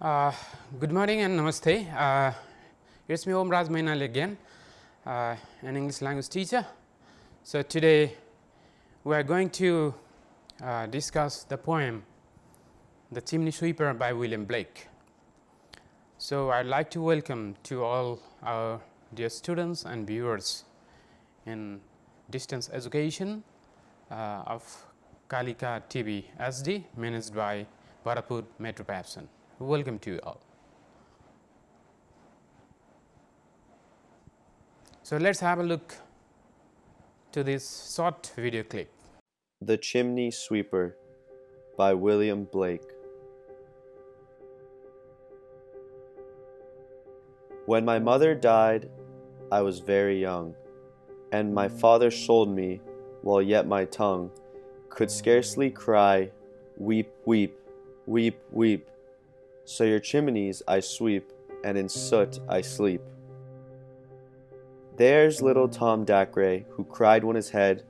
Uh, Good morning and namaste. It's Mr Om Raj Mainali again, an English language teacher. So today we are going to discuss the poem "The Chimney Sweeper" by William Blake. So I'd like to welcome to all our dear students and viewers in distance education of Kalika TV SD, managed by Bharatpur Metro Papson. Welcome to you all. So let's have a look to this short video clip. The Chimney Sweeper by William Blake. When my mother died, I was very young, and my father sold me while yet my tongue could scarcely cry, "Weep, weep, weep, weep." So your chimneys I sweep, and in soot I sleep. There's little Tom Dacre, who cried when his head,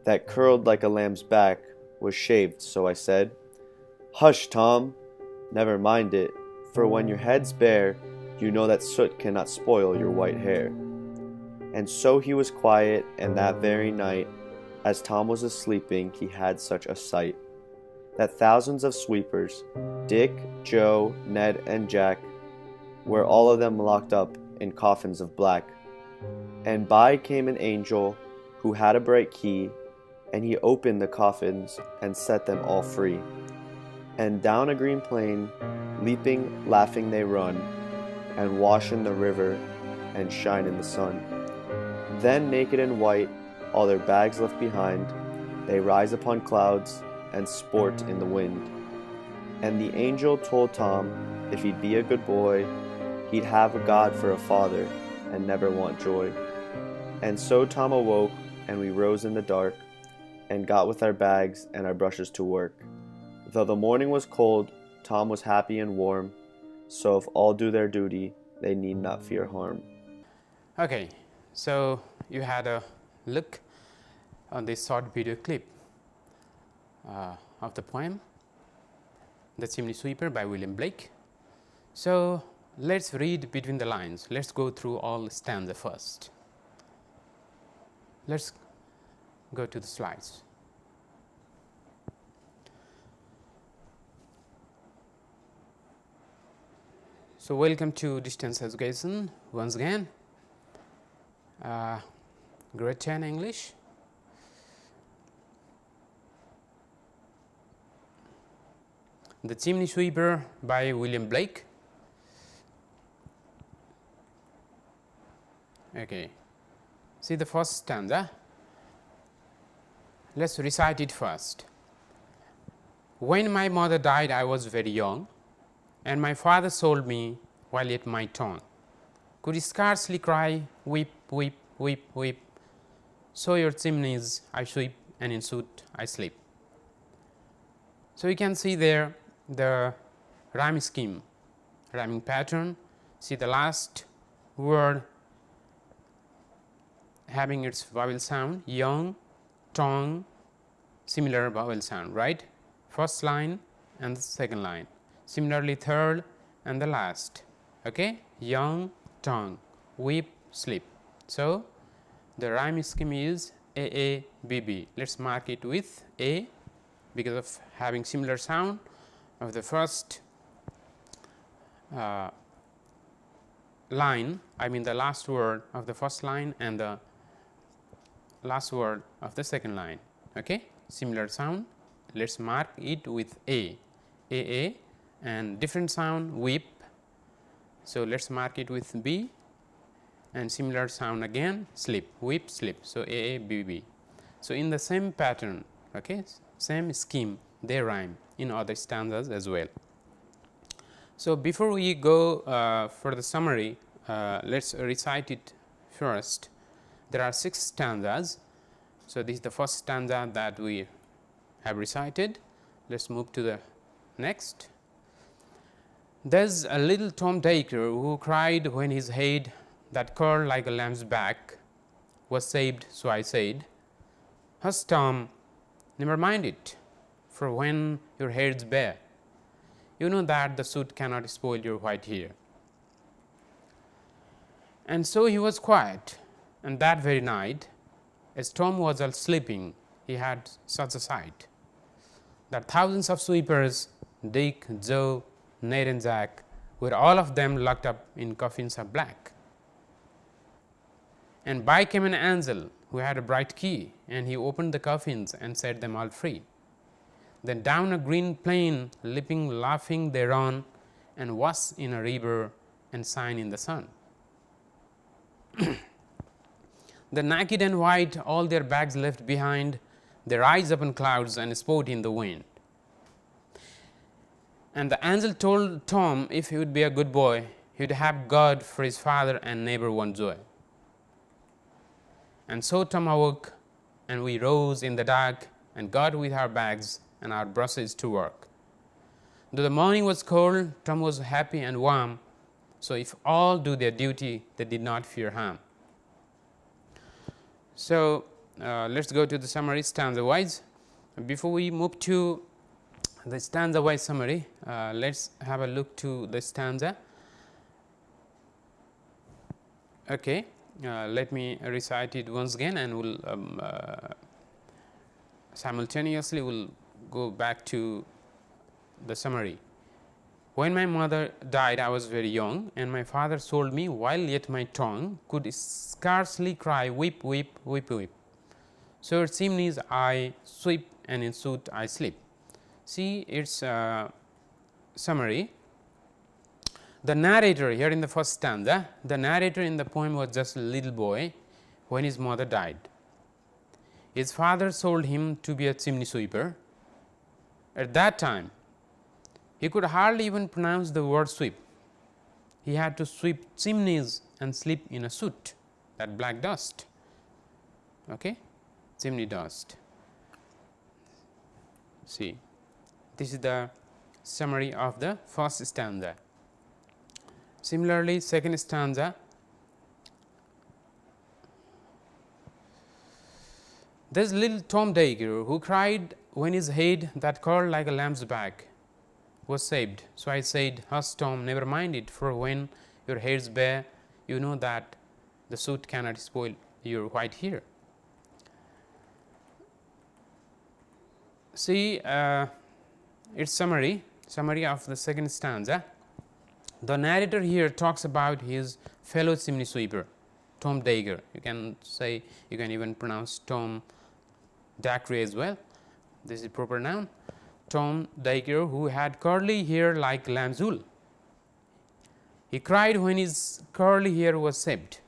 that curled like a lamb's back, was shaved, so I said, "Hush, Tom, never mind it, for when your head's bare, you know that soot cannot spoil your white hair." And so he was quiet, and that very night, as Tom was asleeping, he had such a sight, that thousands of sweepers, Dick, Joe, Ned, and Jack, were all of them locked up in coffins of black. And by came an angel who had a bright key, and he opened the coffins and set them all free. And down a green plain, leaping, laughing they run, and wash in the river, and shine in the sun. Then naked and white, all their bags left behind, they rise upon clouds, and sport in the wind. And the angel told Tom, if he'd be a good boy, he'd have a God for a father, and never want joy. And so Tom awoke, and we rose in the dark, and got with our bags and our brushes to work. Though the morning was cold, Tom was happy and warm, so if all do their duty, they need not fear harm. Okay, so you had a look on this short video clip of the poem "The Chimney Sweeper" by William Blake. So let's read between the lines. Let's go through all stanza first. Let's go to the slides. So welcome to distance education once again. Grade 10 English. "The Chimney Sweeper" by William Blake. Okay, see the first stanza. Let's recite it first. When my mother died, I was very young, and my father sold me while yet my tongue could scarcely cry, "Weep, weep, weep, weep." So your chimneys I sweep, and in soot I sleep. So you can see there the rhyme scheme, rhyming pattern. See the last word having its vowel sound, young, tongue, similar vowel sound, right? First line and the second line. Similarly, third and the last. Okay, young, tongue, weep, sleep. So the rhyme scheme is AABB. Let's mark it with A because of having similar sound of the first line, I mean the last word of the first line and the last word of the second line. Okay, similar sound. Let's mark it with A, and different sound, weep. So let's mark it with B, and similar sound again, sleep, weep, sleep. So AABB. So in the same pattern, okay, same scheme, they rhyme in other stanzas as well. So before we go for the summary, let's recite it first. There are 6 stanzas. So this is the first stanza that we have recited. Let's move to the next. There's a little Tom Dacre who cried when his head that curled like a lamb's back was shaved, so I said, "Hush, Tom, never mind it, for when your head's bare, you know that the soot cannot spoil your white hair. And so he was quiet, and that very night, as Tom was all sleeping, he had such a sight that thousands of sweepers, Dick, Joe, Ned and Jack, were all of them locked up in coffins of black. And by came an angel who had a bright key, and he opened the coffins and set them all free. Then down a green plain, leaping, laughing, they run, and wash in a river and shine in the sun. The naked and white, all their bags left behind, they rise upon clouds and sport in the wind. And the angel told Tom if he would be a good boy, he would have God for his father and never want joy. And so Tom awoke, and we rose in the dark and got with our bags and our brushes to work. Though the morning was cold, Tom was happy and warm, so if all do their duty, they did not fear harm. So, let us go to the summary stanza wise. Before we move to the stanza wise summary, let us have a look to the stanza. Okay, let me recite it once again, and we will simultaneously will go back to the summary. When my mother died, I was very young, and my father sold me while yet my tongue could scarcely cry, weep, weep, weep, weep. So at chimneys I sweep, and in soot I sleep. See its summary. The narrator here in the first stanza, the narrator in the poem was just a little boy when his mother died. His father sold him to be a chimney sweeper. At that time, he could hardly even pronounce the word sweep. He had to sweep chimneys and sleep in a soot, that black dust, okay? Chimney dust. See, this is the summary of the first stanza. Similarly, second stanza, there is little Tom Dayker who cried when his head that curled like a lamb's back was saved. So I said, hush Tom, never mind it, for when your hair's bare, you know that the soot cannot spoil your white hair. See its summary of the second stanza. The narrator here talks about his fellow chimney sweeper, Tom Dayker. You can say, you can even pronounce Tom Dacre as well. This is proper noun. Tom Dayker, who had curly hair like lamb's wool. He cried when his curly hair was shaved.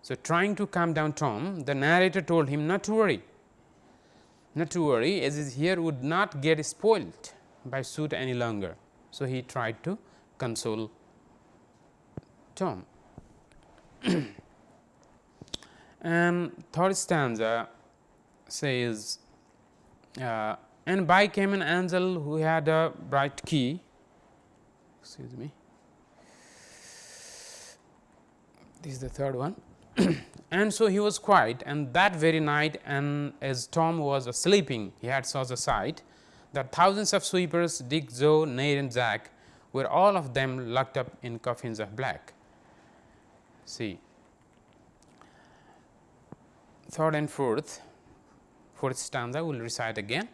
So, trying to calm down Tom, the narrator told him not to worry, as his hair would not get spoiled by soot any longer. So, he tried to console Tom. And third stanza says, and by came an angel who had a bright key. Excuse me. This is the third one. And so he was quiet, and that very night, and as Tom was sleeping, he had saw the sight that thousands of sweepers, Dick, Joe, Ned and Jack, were all of them locked up in coffins of black. See, third and fourth stanza we will recite again.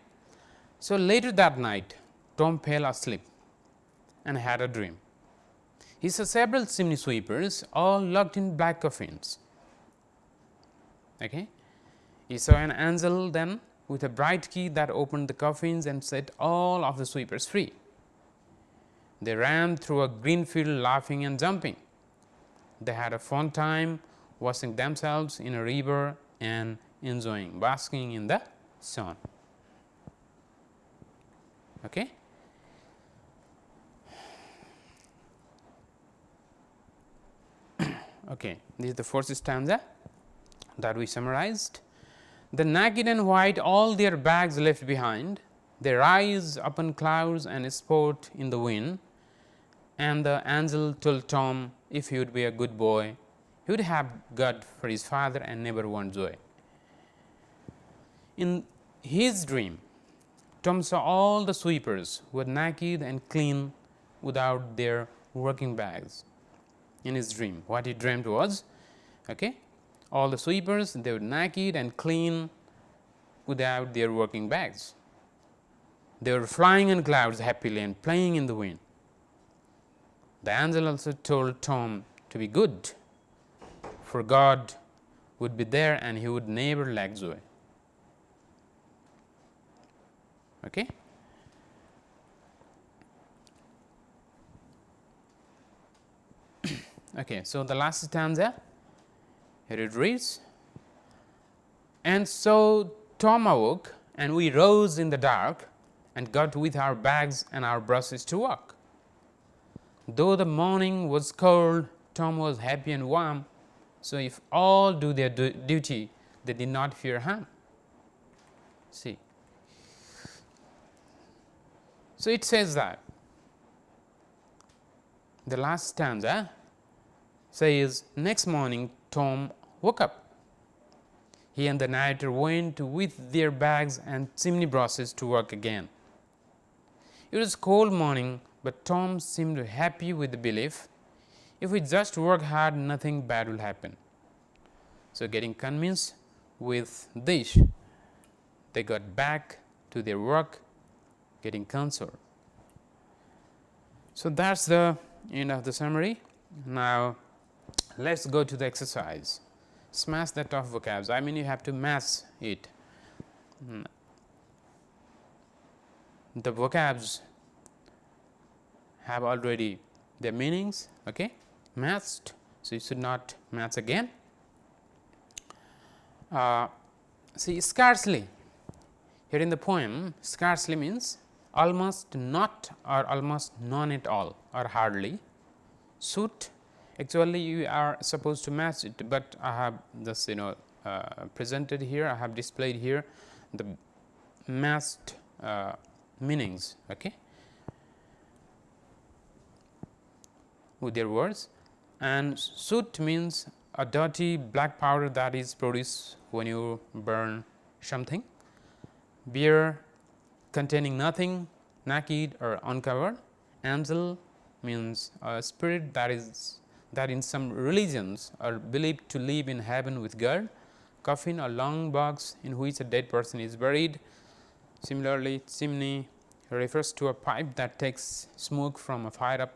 So, later that night, Tom fell asleep and had a dream. He saw several chimney sweepers all locked in black coffins. Okay. He saw an angel then with a bright key that opened the coffins and set all of the sweepers free. They ran through a green field laughing and jumping. They had a fun time washing themselves in a river and enjoying basking in the sun. Okay. Okay, this is the first stanza that we summarized. The naked and white, all their bags left behind, they rise upon clouds and sport in the wind. And the angel told Tom, if he would be a good boy, he would have God for his father and never want joy. In his dream, Tom saw all the sweepers were naked and clean without their working bags. In his dream, what he dreamt was, okay, all the sweepers, they were naked and clean without their working bags. They were flying in clouds happily and playing in the wind. The angel also told Tom to be good, for God would be there and he would never lack joy. Okay. Okay, so the last stanza, here it reads, and so Tom awoke, and we rose in the dark and got with our bags and our brushes to work. Though the morning was cold, Tom was happy and warm, so if all do their duty, they did not fear harm. See. So it says that the last stanza says, next morning Tom woke up. He and the narrator went with their bags and chimney brushes to work again. It was a cold morning, but Tom seemed happy with the belief, if we just work hard, nothing bad will happen. So, getting convinced with this, they got back to their work, getting consoled. So, that is the end of the summary. Now, let us go to the exercise. Smash the tough vocabs. I mean, you have to mash it. The vocabs have already their meanings, okay, matched. So, you should not match again. See, scarcely, here in the poem, scarcely means almost not or almost none at all or hardly. Should, actually you are supposed to match it, but I have just presented here, I have displayed here the matched meanings, okay, with their words. And soot means a dirty black powder that is produced when you burn something. Beer containing nothing, naked or uncovered. Angel means a spirit that in some religions are believed to live in heaven with God. Coffin, a long box in which a dead person is buried. Similarly, chimney refers to a pipe that takes smoke from a fire up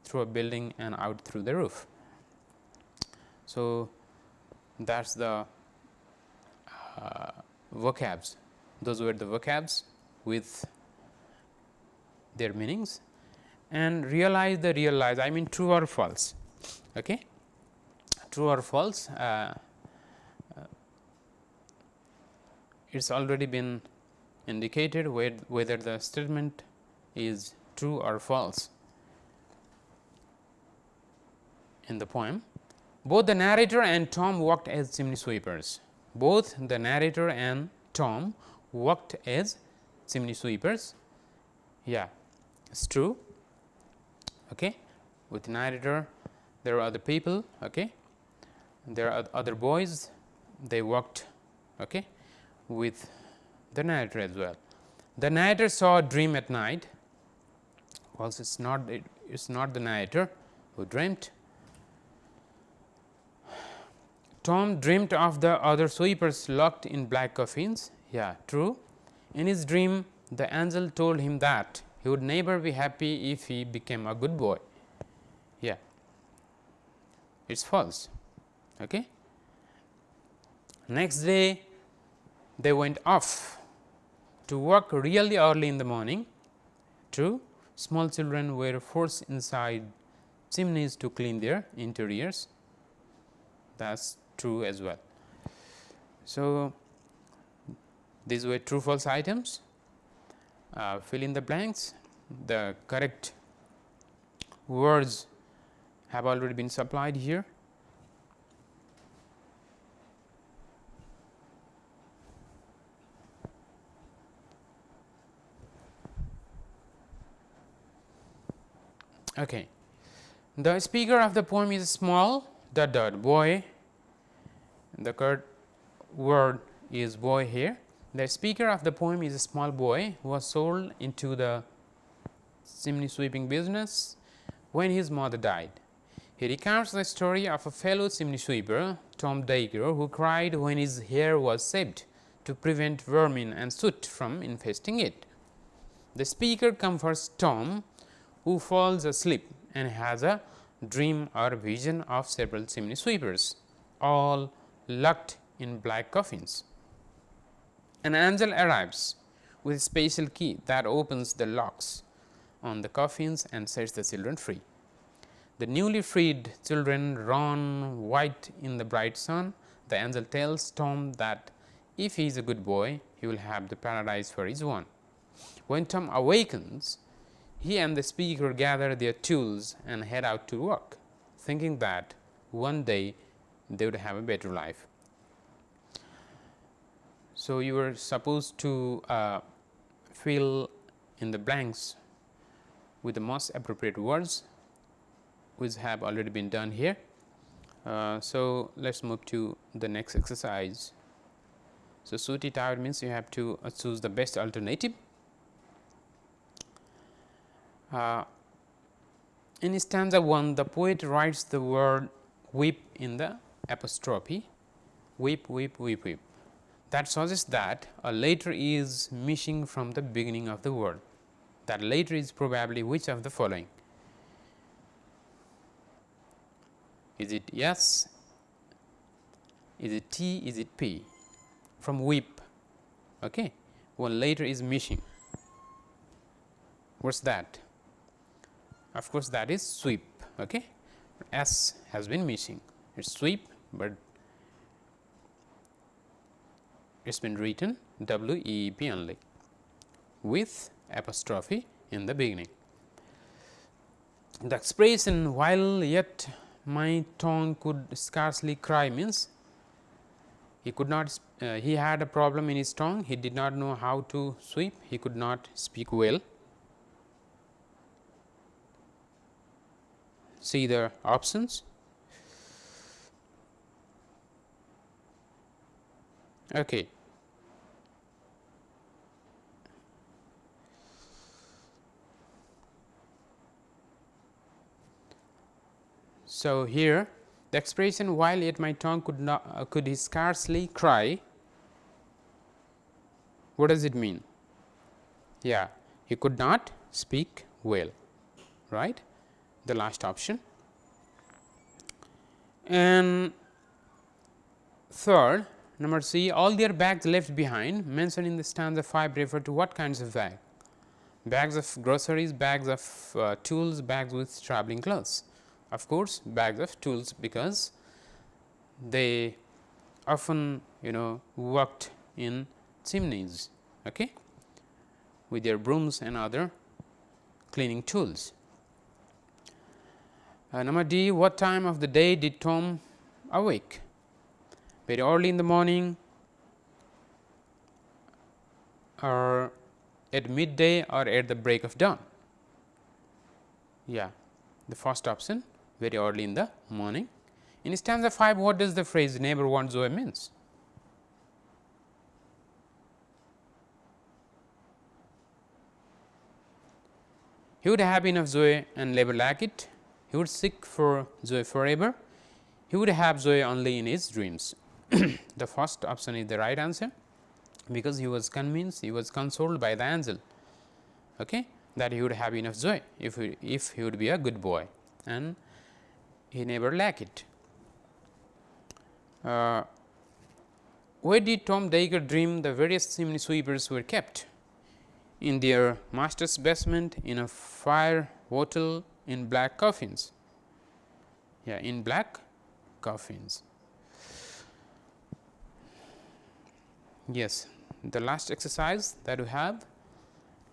through a building and out through the roof. So, that is the vocabs. Those were the vocabs with their meanings. And realize the realize, I mean true or false. Okay? True or false, it's already been indicated whether the statement is true or false in the poem. Both the narrator and Tom worked as chimney sweepers. Both the narrator and Tom worked as chimney sweepers. Yeah, it's true. Okay. With the narrator, there are other people. Okay. There are other boys. They worked. Okay. With the narrator as well. The narrator saw a dream at night. Also, it's not the narrator who dreamt. Tom dreamt of the other sweepers locked in black coffins. Yeah, true. In his dream, the angel told him that he would never be happy if he became a good boy. Yeah, it's false. Okay. Next day, they went off to work really early in the morning. True. Small children were forced inside chimneys to clean their interiors. That's true as well. So, these were true false items. Fill in the blanks. The correct words have already been supplied here. Okay. The speaker of the poem is small boy. The correct word is boy here. The speaker of the poem is a small boy who was sold into the chimney sweeping business when his mother died. He recounts the story of a fellow chimney sweeper, Tom Dacre, who cried when his hair was shaved to prevent vermin and soot from infesting it. The speaker comforts Tom, who falls asleep and has a dream or vision of several chimney sweepers, all locked in black coffins. An angel arrives with a special key that opens the locks on the coffins and sets the children free. The newly freed children run white in the bright sun. The angel tells Tom that if he is a good boy, he will have the paradise for his own. When Tom awakens, he and the speaker gather their tools and head out to work, thinking that one day they would have a better life. So, you were supposed to fill in the blanks with the most appropriate words, which have already been done here. So, let us move to the next exercise. So, suit it out means you have to choose the best alternative. In stanza 1, the poet writes the word weep in the apostrophe, weep, weep, weep, weep. That suggests that a letter is missing from the beginning of the word. That letter is probably which of the following? Is it S? Is it T? Is it P? From weep, okay, one letter is missing. What's that? Of course, that is sweep. Okay, S has been missing. It's sweep, but it's been written WEEP only with apostrophe in the beginning. The expression while yet my tongue could scarcely cry means he could not. He had a problem in his tongue. He did not know how to sweep. He could not speak well. See the options. Okay. So, here the expression while yet my tongue could scarcely cry, what does it mean? Yeah, he could not speak well, right, the last option. And third, number C, all their bags left behind mentioned in the stanza 5 refer to what kinds of bag? Bags of groceries, bags of tools, bags with traveling clothes. Of course, bags of tools, because they often worked in chimneys, okay, with their brooms and other cleaning tools. Number D, what time of the day did Tom awake? Very early in the morning, or at midday, or at the break of dawn? Yeah, the first option, very early in the morning. In stanza 5, what does the phrase neighbor wants Zoe means? He would have enough Zoe and never lack it. He would seek for Zoe forever. He would have Zoe only in his dreams. The first option is the right answer, because he was convinced, he was consoled by the angel, okay, that he would have enough Zoe if he would be a good boy, and he never lack it. Where did Tom Dacre dream the various chimney sweepers were kept? In their master's basement, in a fire hotel, in black coffins. Yeah, in black coffins. Yes, the last exercise that we have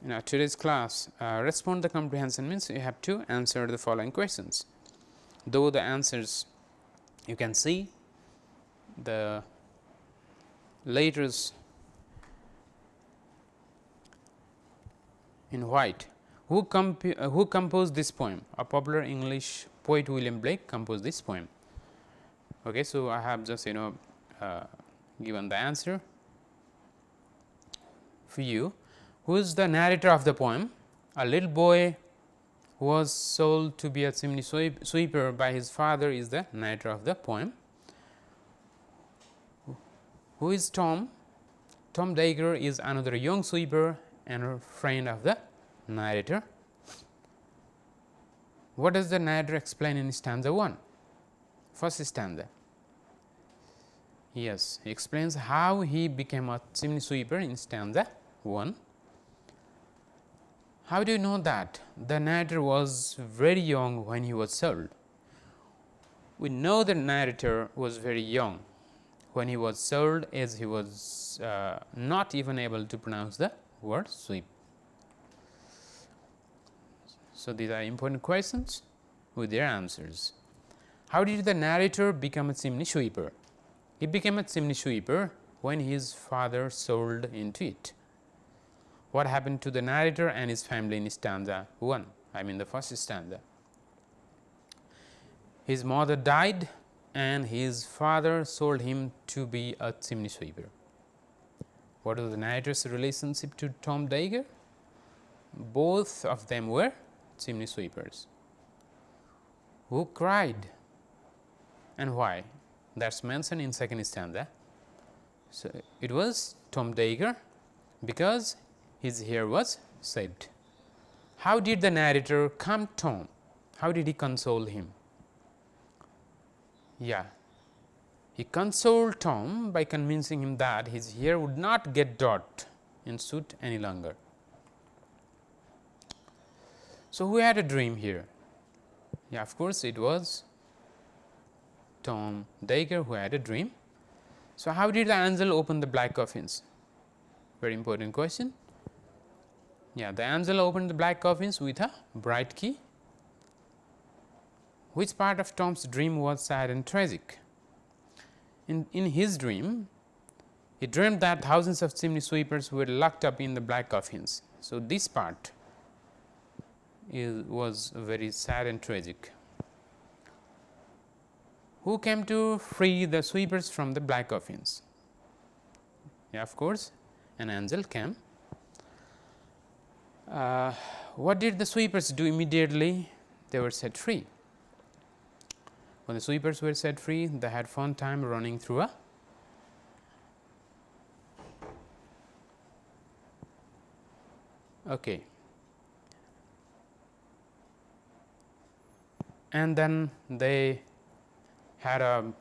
in today's class, respond the comprehension means you have to answer the following questions. Though the answers you can see the letters in white. Who composed this poem? A popular English poet, William Blake, composed this poem. Okay, so I have just given the answer. for you. Who is the narrator of the poem? A little boy who was sold to be a chimney sweeper by his father is the narrator of the poem. Who is Tom? Tom Dagger is another young sweeper and a friend of the narrator. What does the narrator explain in stanza 1? First stanza. Yes, he explains how he became a chimney sweeper in stanza 1. How do you know that? The narrator was very young when he was sold. We know the narrator was very young when he was sold, as he was not even able to pronounce the word sweep. So, these are important questions with their answers. How did the narrator become a chimney sweeper? He became a chimney sweeper when his father sold into it. What happened to the narrator and his family in stanza 1? I mean the first stanza. His mother died and his father sold him to be a chimney sweeper. What was the narrator's relationship to Tom Dagger? Both of them were chimney sweepers. Who cried and why? That is mentioned in second stanza. So, it was Tom Dagger because his hair was shaved. How did the narrator calm Tom? How did he console him? Yeah, he consoled Tom by convincing him that his hair would not get dirt in suit any longer. So, who had a dream here? Yeah, of course, it was Tom Dagger who had a dream. So, how did the angel open the black coffins? Very important question. Yeah, the angel opened the black coffins with a bright key. Which part of Tom's dream was sad and tragic? In his dream, he dreamed that thousands of chimney sweepers were locked up in the black coffins. So, this part was very sad and tragic. Who came to free the sweepers from the black coffins? Yeah, of course, an angel came. What did the sweepers do immediately? They were set free. When the sweepers were set free, they had fun time running through a and then they had a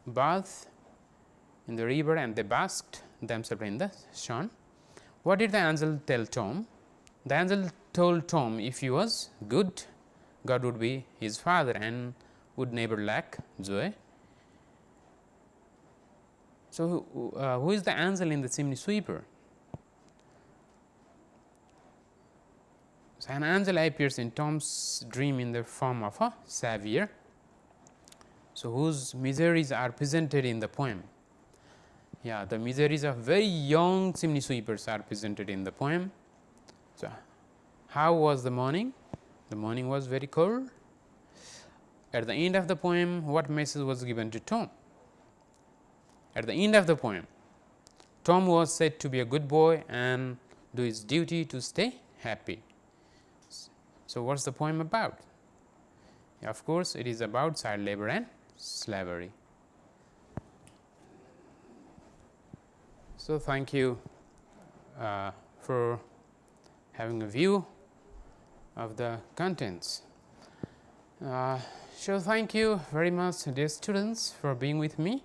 bath in the river and they basked themselves in the sun. What did the angel tell Tom? The angel told Tom if he was good, God would be his father and would never lack joy. So, who is the angel in the chimney sweeper? So, an angel appears in Tom's dream in the form of a savior. So, whose miseries are presented in the poem? Yeah, the miseries of very young chimney sweepers are presented in the poem. So, how was the morning? The morning was very cold. At the end of the poem, what message was given to Tom? At the end of the poem, Tom was said to be a good boy and do his duty to stay happy. So, what is the poem about? Of course, it is about child labor and slavery. So, thank you for having a view of the contents. So, thank you very much dear students for being with me.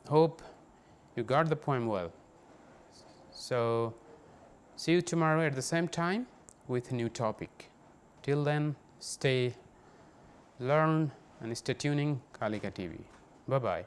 Hope you got the poem well. So, see you tomorrow at the same time with a new topic. Till then, stay, learn and stay tuning Kalika TV. Bye bye.